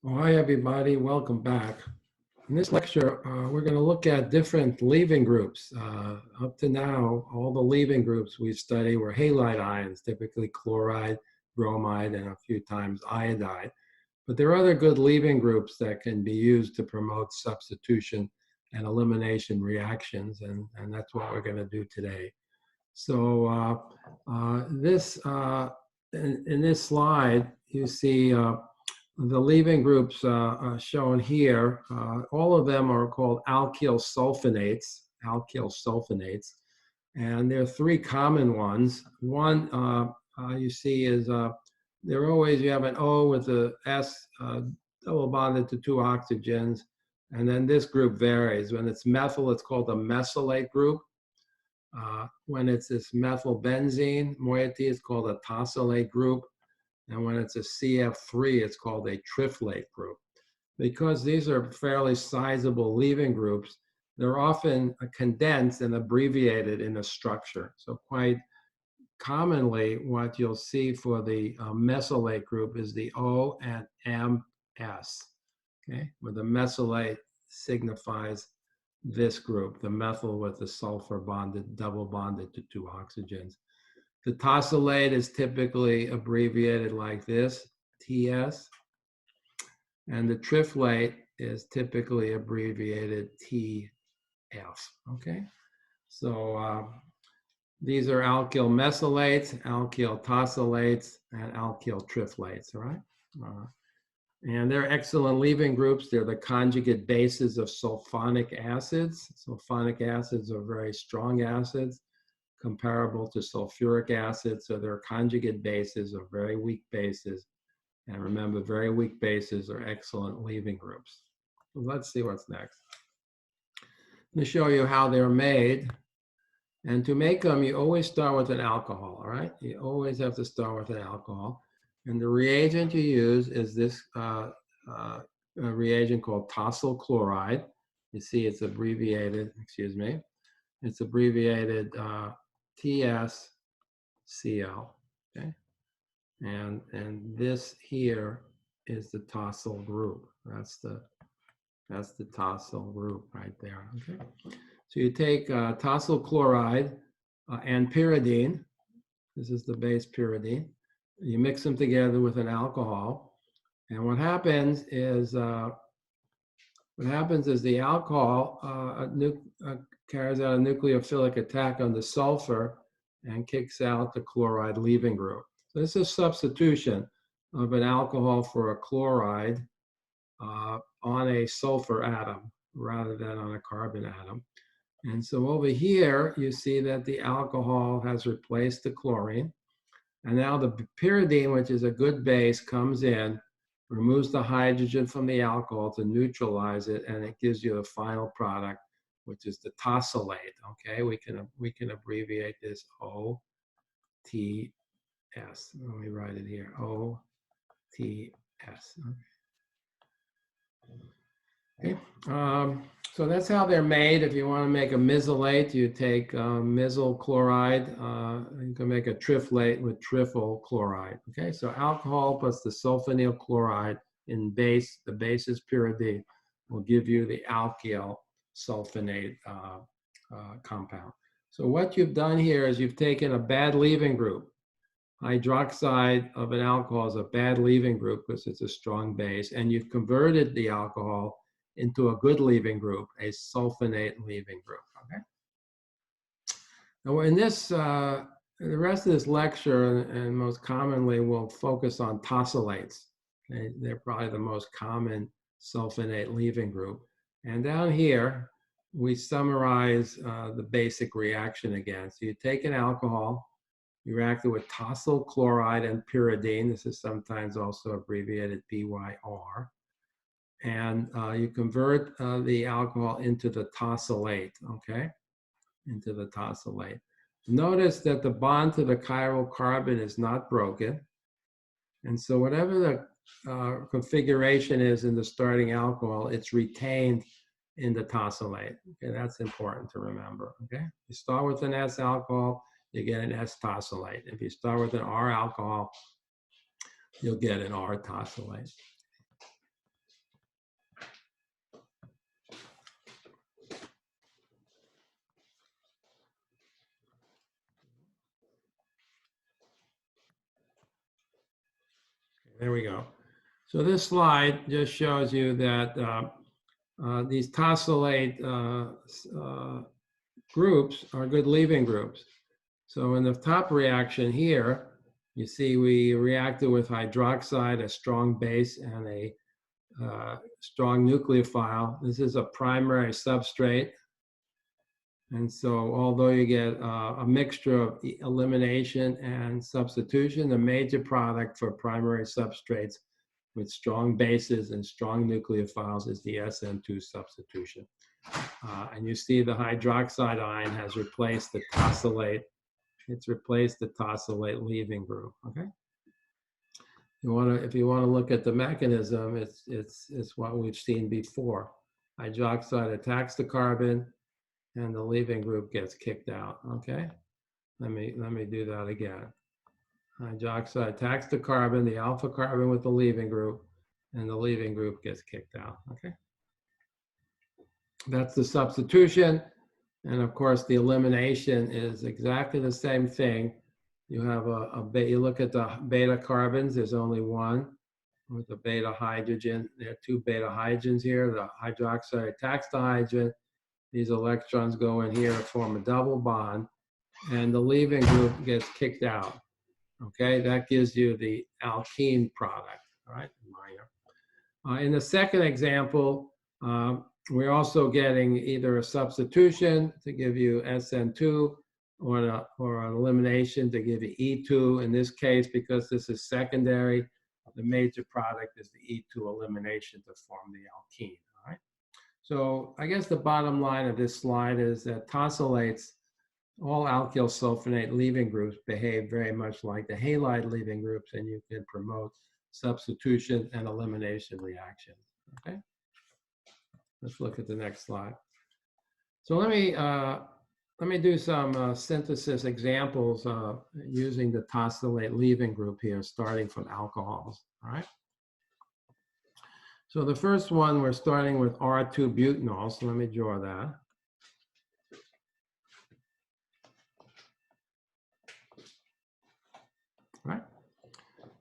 Well, hi, everybody. Welcome back. In this lecture, we're going to look at different leaving groups. Up to now, all the leaving groups we study were halide ions, typically chloride, bromide, and a few times iodide. But there are other good leaving groups that can be used to promote substitution and elimination reactions, and that's what we're going to do today. So in this slide, you see the leaving groups shown here. All of them are called alkyl sulfonates, and there are three common ones. One you see is you have an O with a S double bonded to two oxygens, and then this group varies. When it's methyl, it's called a mesylate group. When it's this methylbenzene moiety, it's called a tosylate group. And when it's a CF3, it's called a triflate group. Because these are fairly sizable leaving groups, they're often condensed and abbreviated in a structure. So quite commonly, what you'll see for the mesylate group is the O and MS, okay? Where the mesylate signifies this group, the methyl with the sulfur bonded, double bonded to two oxygens. The tosylate is typically abbreviated like this, TS, and the triflate is typically abbreviated TF, okay? So these are alkyl mesylates, alkyl tosylates, and alkyl triflates, all right? And they're excellent leaving groups. They're the conjugate bases of sulfonic acids. Sulfonic acids are very strong acids, comparable to sulfuric acid. So their conjugate bases are very weak bases. And remember, very weak bases are excellent leaving groups. So let's see what's next. Let me show you how they're made. And to make them, you always start with an alcohol, all right? You always have to start with an alcohol. And the reagent you use is this a reagent called tosyl chloride. You see it's abbreviated, it's abbreviated TSCl, okay? And this here is the tosyl group. That's the tosyl group right there, okay? So you take tosyl chloride and pyridine. This is the base pyridine. You mix them together with an alcohol, and what happens is the alcohol carries out a nucleophilic attack on the sulfur and kicks out the chloride leaving group. So this is substitution of an alcohol for a chloride on a sulfur atom rather than on a carbon atom. And so over here, you see that the alcohol has replaced the chlorine. And now the pyridine, which is a good base, comes in, removes the hydrogen from the alcohol to neutralize it, and it gives you the final product, which is the tosylate, okay? We can abbreviate this OTS. Let me write it here, OTS. Okay. So that's how they're made. If you want to make a mesylate, you take mesyl chloride. You can make a triflate with trifle chloride. Okay, so alcohol plus the sulfonyl chloride in base, the base is pyridine, will give you the alkyl sulfonate compound. So what you've done here is you've taken a bad leaving group. Hydroxide of an alcohol is a bad leaving group because it's a strong base, and you've converted the alcohol into a good leaving group, a sulfonate leaving group, okay? Now in this, the rest of this lecture, and most commonly, we'll focus on tosylates. Okay? They're probably the most common sulfonate leaving group. And down here, we summarize the basic reaction again. So you take an alcohol, you react it with tosyl chloride and pyridine. This is sometimes also abbreviated PYR. And you convert the alcohol into the tosylate, okay? Into the tosylate. Notice that the bond to the chiral carbon is not broken. And so whatever the configuration is in the starting alcohol, it's retained in the tosylate. Okay, that's important to remember, okay? You start with an S alcohol, you get an S tosylate. If you start with an R alcohol, you'll get an R tosylate. There we go. So this slide just shows you that these tosylate groups are good leaving groups. So in the top reaction here, you see we reacted with hydroxide, a strong base, and a strong nucleophile. This is a primary substrate. And so although you get a mixture of elimination and substitution, the major product for primary substrates with strong bases and strong nucleophiles is the SN2 substitution. And you see the hydroxide ion has replaced the tosylate. It's replaced the tosylate leaving group, okay? If you want to look at the mechanism, it's what we've seen before. Hydroxide attacks the carbon, and the leaving group gets kicked out, okay? Let me do that again. Hydroxide attacks the carbon, the alpha carbon with the leaving group, and the leaving group gets kicked out, okay? That's the substitution. And of course, the elimination is exactly the same thing. You have you look at the beta carbons, there's only one with the beta hydrogen. There are two beta hydrogens here. The hydroxide attacks the hydrogen. These electrons go in here to form a double bond, and the leaving group gets kicked out. Okay, that gives you the alkene product, all right, minor. In the second example, we're also getting either a substitution to give you SN2 or an elimination to give you E2. In this case, because this is secondary, the major product is the E2 elimination to form the alkene, all right? So I guess the bottom line of this slide is that tosylates, all alkyl sulfonate leaving groups behave very much like the halide leaving groups, and you can promote substitution and elimination reactions, okay? Let's look at the next slide. So let me do some synthesis examples using the tosylate leaving group here, starting from alcohols, all right? So the first one, we're starting with R2 butanol, so let me draw that. Right?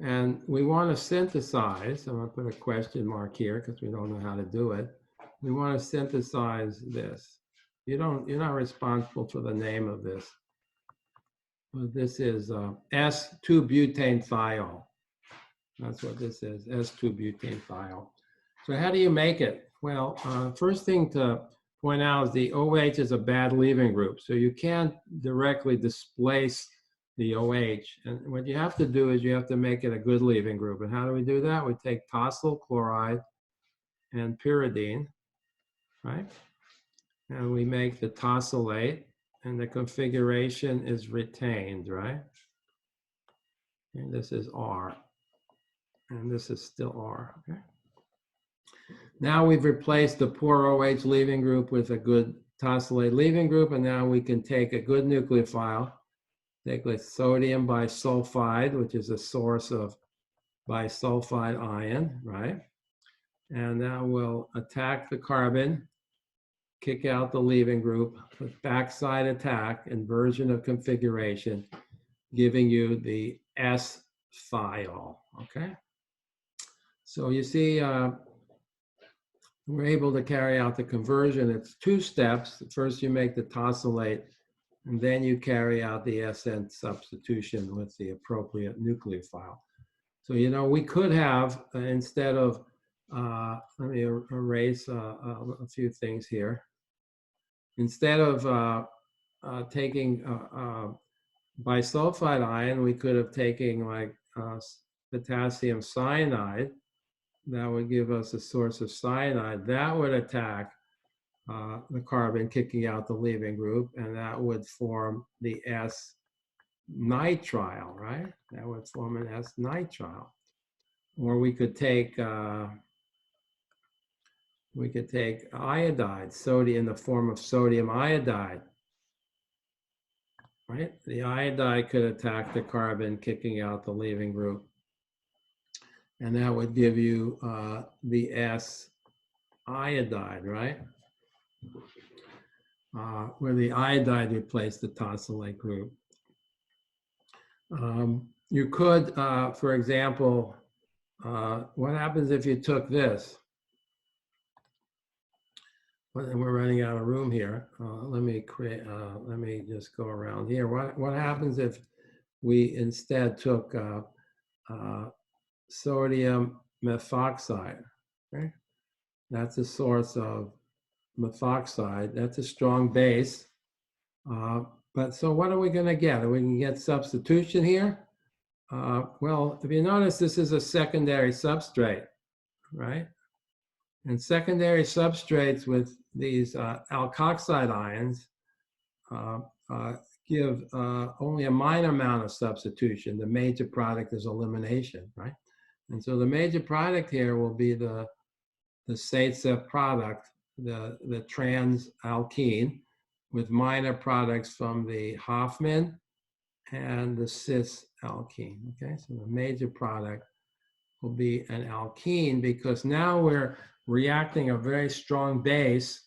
And we want to synthesize, I'm going to put a question mark here because we don't know how to do it. We want to synthesize this. You're not responsible for the name of this. But this is S2-butane thiol. That's what this is, S2-butane thiol. So how do you make it? Well, first thing to point out is the OH is a bad leaving group, so you can't directly displace the OH. And what you have to do is you have to make it a good leaving group. And how do we do that? We take tosyl chloride and pyridine, right? And we make the tosylate, and the configuration is retained, right? And this is R, and this is still R, okay? Now we've replaced the poor OH leaving group with a good tosylate leaving group, and now we can take a good nucleophile, take like sodium bisulfide, which is a source of bisulfide ion, right? And that will attack the carbon, kick out the leaving group with backside attack, inversion of configuration, giving you the S-thiol, okay? So you see, we're able to carry out the conversion. It's two steps. First, you make the tosylate, and then you carry out the SN substitution with the appropriate nucleophile. So, you know, we could have, instead of, let me erase a few things here. Instead of taking bisulfide ion, we could have taken like potassium cyanide. That would give us a source of cyanide. That would attack the carbon, kicking out the leaving group, and that would form the S-nitrile, right? That would form an S-nitrile. Or we could take iodide, sodium, in the form of sodium iodide, right? The iodide could attack the carbon, kicking out the leaving group. And that would give you the S-iodide, right? Where the iodide replaced the tosylate group. You could, for example, what happens if you took this? And we're running out of room here. Let me just go around here. What happens if we instead took sodium methoxide? Okay, that's a source of methoxide. That's a strong base. But so what are we going to get? Are we going to get substitution here? Well, if you notice, this is a secondary substrate, right? And secondary substrates with these alkoxide ions give only a minor amount of substitution. The major product is elimination, right? And so the major product here will be the Zaitsev product, the trans alkene, with minor products from the Hoffman and the cis alkene. Okay, so the major product will be an alkene because now we're reacting a very strong base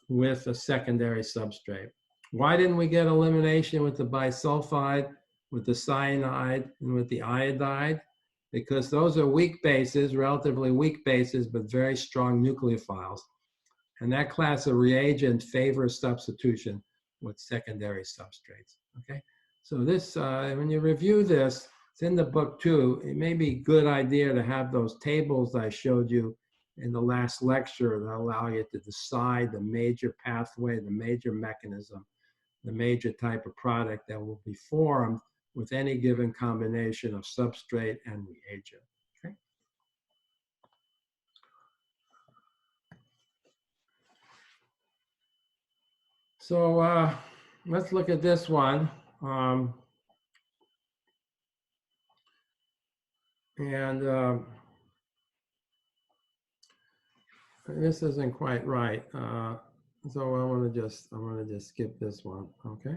with a secondary substrate. Why didn't we get elimination with the bisulfide, with the cyanide, and with the iodide? Because those are weak bases, relatively weak bases, but very strong nucleophiles. And that class of reagent favors substitution with secondary substrates, okay? So this, when you review this, it's in the book too. It may be a good idea to have those tables I showed you in the last lecture that allow you to decide the major pathway, the major mechanism, the major type of product that will be formed with any given combination of substrate and reagent, okay? So let's look at this one. This isn't quite right. So I want to just skip this one, okay?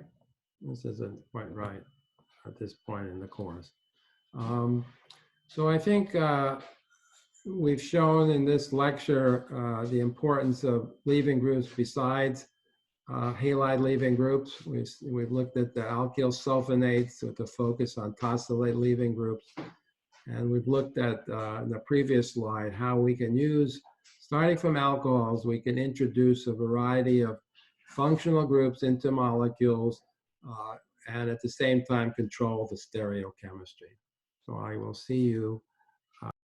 This isn't quite right at this point in the course. So I think we've shown in this lecture the importance of leaving groups besides halide leaving groups. We've looked at the alkyl sulfonates with a focus on tosylate leaving groups. And we've looked at in the previous slide how we can use, starting from alcohols, we can introduce a variety of functional groups into molecules and at the same time control the stereochemistry. So I will see you